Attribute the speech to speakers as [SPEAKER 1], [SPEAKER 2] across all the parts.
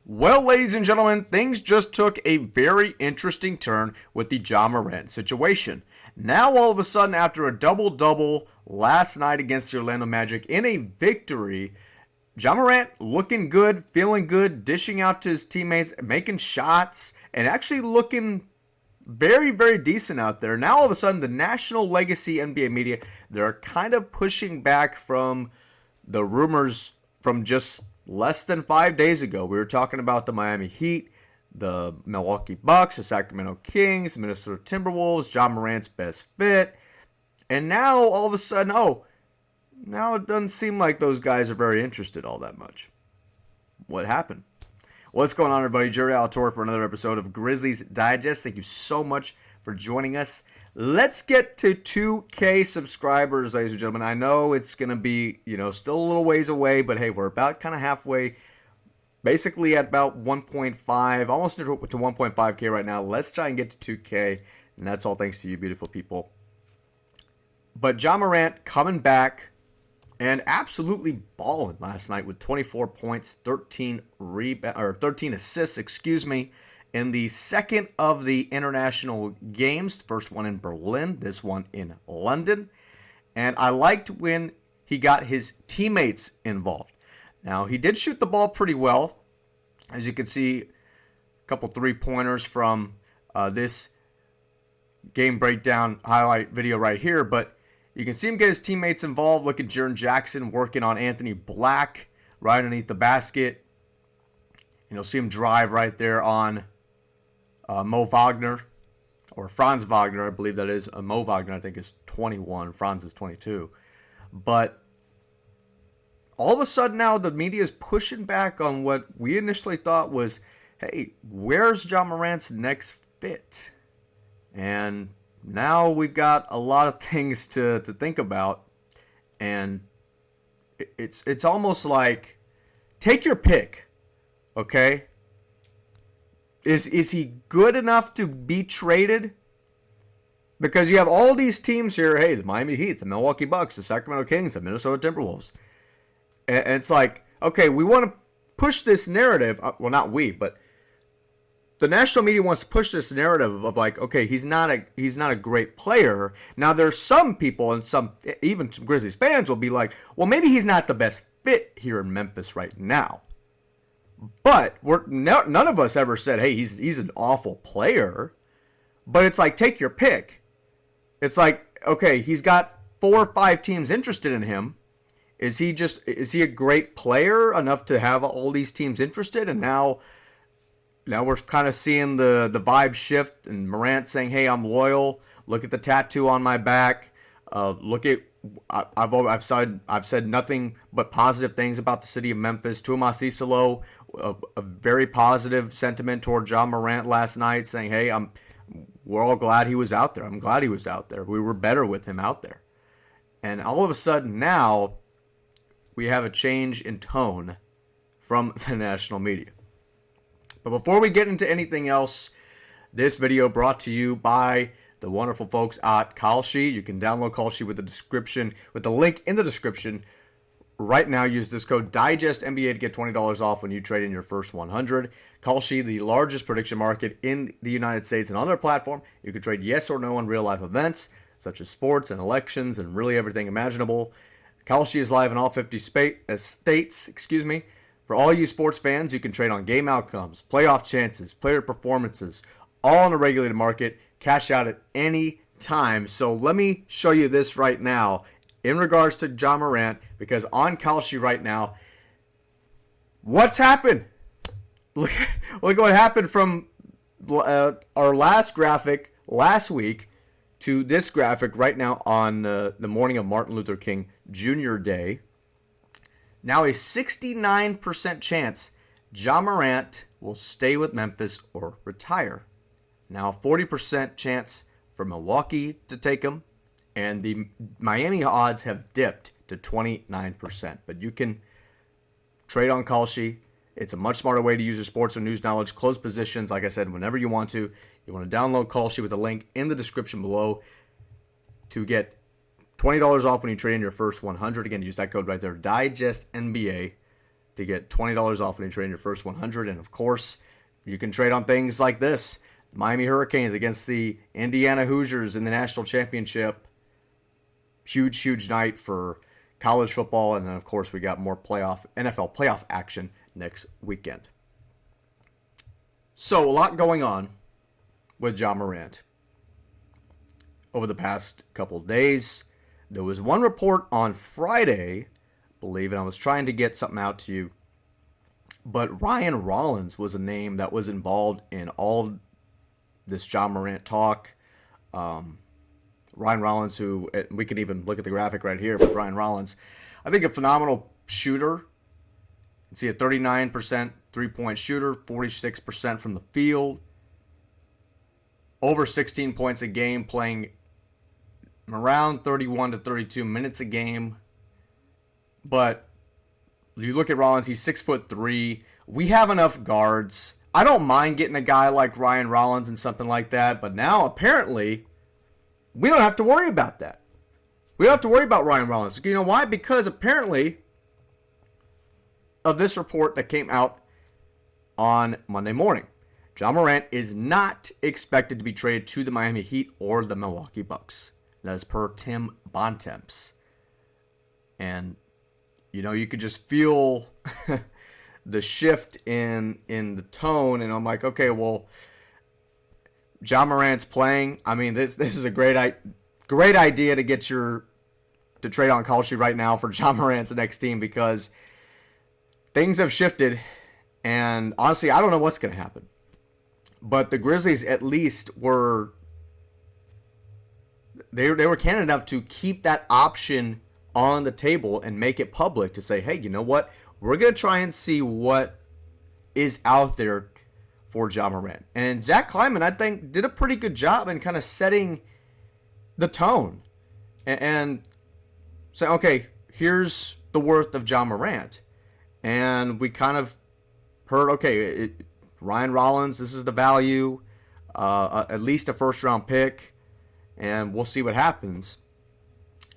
[SPEAKER 1] Well, ladies and gentlemen, things just took a very interesting turn with the Ja Morant situation. Now, all of a sudden, after a double-double last night against the Orlando Magic in a victory, Ja Morant looking good, feeling good, dishing out to his teammates, making shots, and actually looking very, very decent out there. Now, all of a sudden, the national legacy NBA media, they're kind of pushing back from the rumors from just less than 5 days ago. We were talking about the Miami Heat, the Milwaukee Bucks, the Sacramento Kings, the Minnesota Timberwolves, Ja Morant's best fit. And now, all of a sudden, now it doesn't seem like those guys are very interested all that much. What happened? What's going on, everybody? Jerry Alatorre for another episode of Grizzlies Digest. Thank you so much for joining us. Let's get to 2K subscribers, ladies and gentlemen. I know it's going to be, still a little ways away, but hey, we're about kind of halfway, basically at about 1.5, almost to 1.5K right now. Let's try and get to 2K, and that's all thanks to you beautiful people. But Ja Morant coming back and absolutely balling last night with 24 points, 13 assists, in the second of the international games. First one in Berlin, this one in London. And I liked when he got his teammates involved. Now, he did shoot the ball pretty well. As you can see, a couple three-pointers from this game breakdown highlight video right here. But you can see him get his teammates involved. Look at Jaren Jackson working on Anthony Black right underneath the basket. You'll see him drive right there on Mo Wagner, or Franz Wagner, I believe that is. Mo Wagner, I think, is 21. Franz is 22. But all of a sudden now, the media is pushing back on what we initially thought was, hey, where's Ja Morant's next fit? And now we've got a lot of things to think about. And it's almost like, take your pick, okay? Is he good enough to be traded? Because you have all these teams here. Hey, the Miami Heat, the Milwaukee Bucks, the Sacramento Kings, the Minnesota Timberwolves. And it's like, okay, we want to push this narrative. Well, not we, but the national media wants to push this narrative of like, okay, he's not a great player. Now, there's some people and even some Grizzlies fans will be like, well, maybe he's not the best fit here in Memphis right now. But none of us ever said, hey, he's an awful player. But it's like, take your pick. It's like, okay, he's got 4 or 5 teams interested in him. Is he a great player enough to have all these teams interested? And now we're kind of seeing the vibe shift, and Morant saying, hey, I'm loyal. Look at the tattoo on my back. I've said nothing but positive things about the city of Memphis. Tuomas Iisalo, a very positive sentiment toward Ja Morant last night, saying, hey, we're all glad he was out there. I'm glad he was out there. We were better with him out there. And all of a sudden now, we have a change in tone from the national media. But before we get into anything else, this video brought to you by the wonderful folks at KALSHI. You can download KALSHI with the link in the description. Right now, use this code DIGESTNBA to get $20 off when you trade in your first 100. KALSHI, the largest prediction market in the United States, and on their platform, you can trade yes or no on real-life events, such as sports and elections and really everything imaginable. KALSHI is live in all 50 states. For all you sports fans, you can trade on game outcomes, playoff chances, player performances, all in a regulated market. Cash out at any time. So let me show you this right now in regards to Ja Morant, because on KALSHI right now, what's happened? Look what happened from our last graphic last week to this graphic right now on the morning of Martin Luther King Jr. Day. Now a 69% chance Ja Morant will stay with Memphis or retire. Now, 40% chance for Milwaukee to take him, and the Miami odds have dipped to 29%. But you can trade on KALSHI. It's a much smarter way to use your sports or news knowledge. Close positions, like I said, whenever you want to. You want to download KALSHI with a link in the description below to get $20 off when you trade in your first 100. Again, use that code right there, DIGESTNBA, to get $20 off when you trade your first 100. And of course, you can trade on things like this. Miami Hurricanes against the Indiana Hoosiers in the national championship. Huge, huge night for college football. And then, of course, we got more NFL playoff action next weekend. So, a lot going on with Ja Morant over the past couple of days. There was one report on Friday, believe it, I was trying to get something out to you, but Ryan Rollins was a name that was involved in all this Ja Morant talk. Ryan Rollins, who, we can even look at the graphic right here, but Ryan Rollins, I think a phenomenal shooter. You can see a 39% three-point shooter, 46% from the field, over 16 points a game, playing around 31 to 32 minutes a game. But you look at Rollins, he's 6'3". We have enough guards. I don't mind getting a guy like Ryan Rollins and something like that, but now apparently we don't have to worry about that. We don't have to worry about Ryan Rollins. You know why? Because apparently of this report that came out on Monday morning, Ja Morant is not expected to be traded to the Miami Heat or the Milwaukee Bucks. That is per Tim Bontemps. And, you know, you could just feel the shift in the tone. And I'm like, okay, well, Ja Morant's playing. I mean, this is a great idea to get to trade on KALSHI right now for Ja Morant's next team, because things have shifted. And honestly, I don't know what's going to happen. But the Grizzlies at least were candid enough to keep that option on the table and make it public to say, hey, you know what? We're going to try and see what is out there for Ja Morant. And Zach Kleiman, I think, did a pretty good job in kind of setting the tone and saying, okay, here's the worth of Ja Morant. And we kind of heard, okay, Ryan Rollins, this is the value, at least a first-round pick, and we'll see what happens.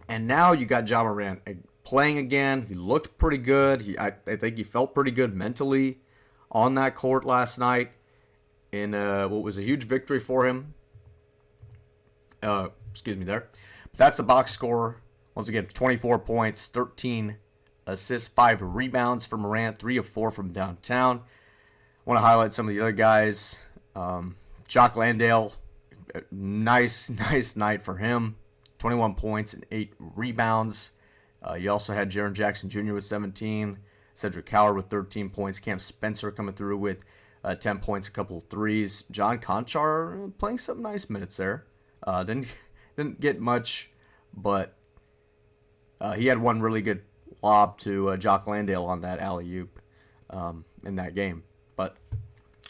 [SPEAKER 1] And now you got Ja Morant playing again. He looked pretty good. I think he felt pretty good mentally on that court last night in what was a huge victory for him. Excuse me there. But that's the box score. Once again, 24 points, 13 assists, 5 rebounds for Morant, 3 of 4 from downtown. I want to highlight some of the other guys. Jock Landale, nice night for him. 21 points and 8 rebounds. You also had Jaren Jackson Jr. with 17. Cedric Howard with 13 points. Cam Spencer coming through with 10 points, a couple of threes. John Conchar playing some nice minutes there. Didn't get much, but he had one really good lob to Jock Landale on that alley-oop in that game. But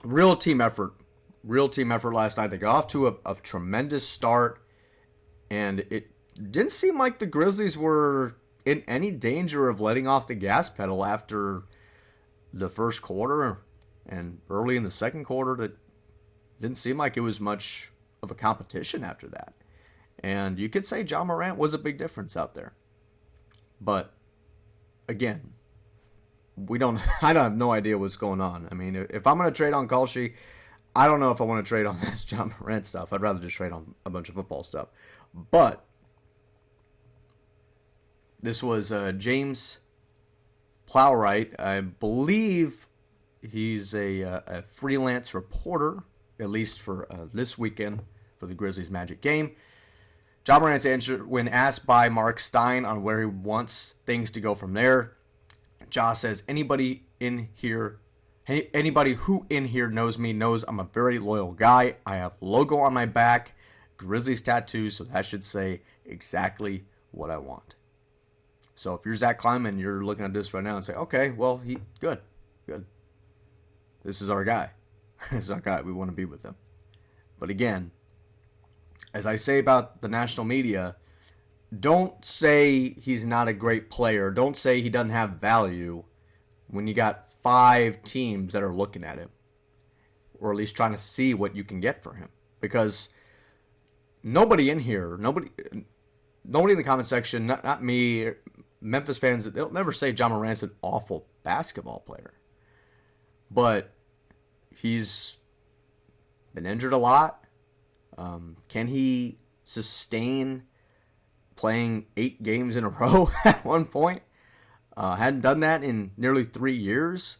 [SPEAKER 1] real team effort last night. They got off to a tremendous start, and it didn't seem like the Grizzlies were in any danger of letting off the gas pedal after the first quarter and early in the second quarter. That didn't seem like it was much of a competition after that. And you could say Ja Morant was a big difference out there. But again, I don't have no idea what's going on. I mean, if I'm going to trade on KALSHI, I don't know if I want to trade on this Ja Morant stuff. I'd rather just trade on a bunch of football stuff. But this was James Plowright. I believe he's a freelance reporter, at least for this weekend for the Grizzlies Magic game. Ja Morant's answer when asked by Mark Stein on where he wants things to go from there. Ja says, anybody who in here knows me knows I'm a very loyal guy. I have logo on my back, Grizzlies tattoos, so that should say exactly what I want. So if you're Zach Kleiman, you're looking at this right now and say, okay, well, good. This is our guy. This is our guy. We want to be with him. But again, as I say about the national media, don't say he's not a great player. Don't say he doesn't have value when you got 5 teams that are looking at him, or at least trying to see what you can get for him. Because nobody in the comment section, not me, Memphis fans, they'll never say Ja Morant's an awful basketball player. But he's been injured a lot. Can he sustain playing 8 games in a row at one point? Hadn't done that in nearly 3 years.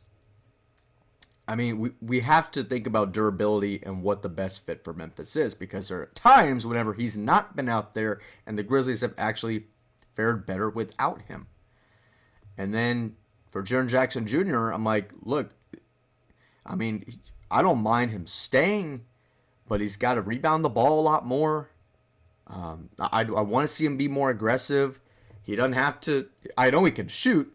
[SPEAKER 1] I mean, we have to think about durability and what the best fit for Memphis is, because there are times whenever he's not been out there and the Grizzlies have actually fared better without him. And then for Jaren Jackson Jr., I'm like, look, I mean, I don't mind him staying, but he's got to rebound the ball a lot more. I want to see him be more aggressive. He doesn't have to. I know he can shoot.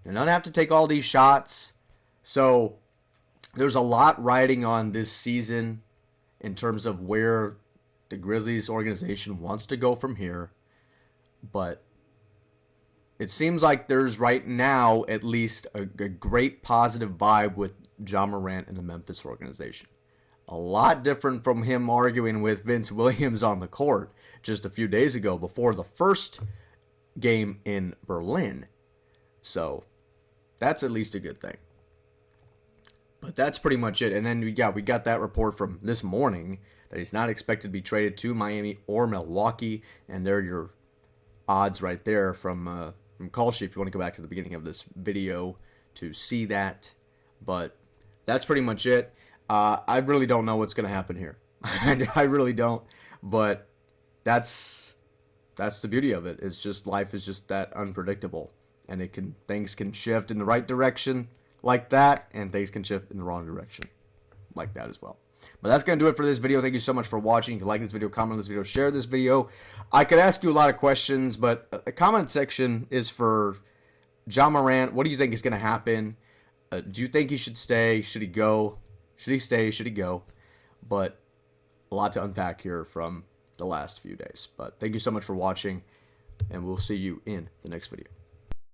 [SPEAKER 1] He doesn't have to take all these shots. So there's a lot riding on this season in terms of where the Grizzlies organization wants to go from here. But it seems like there's right now at least a great positive vibe with Ja Morant and the Memphis organization. A lot different from him arguing with Vince Williams on the court just a few days ago before the first game in Berlin. So that's at least a good thing. But that's pretty much it. And then we got that report from this morning that he's not expected to be traded to Miami or Milwaukee. And they're your odds right there from KALSHI if you want to go back to the beginning of this video to see that. But that's pretty much it. I really don't know what's going to happen here. I really don't. But that's the beauty of it. It's just life is just that unpredictable. And things can shift in the right direction like that, and things can shift in the wrong direction like that as well. But that's going to do it for this video. Thank you so much for watching. If you like this video, comment on this video, share this video. I could ask you a lot of questions, but the comment section is for Ja Morant. What do you think is going to happen? Do you think he should stay? Should he go? Should he stay? Should he go? But a lot to unpack here from the last few days. But thank you so much for watching, and we'll see you in the next video.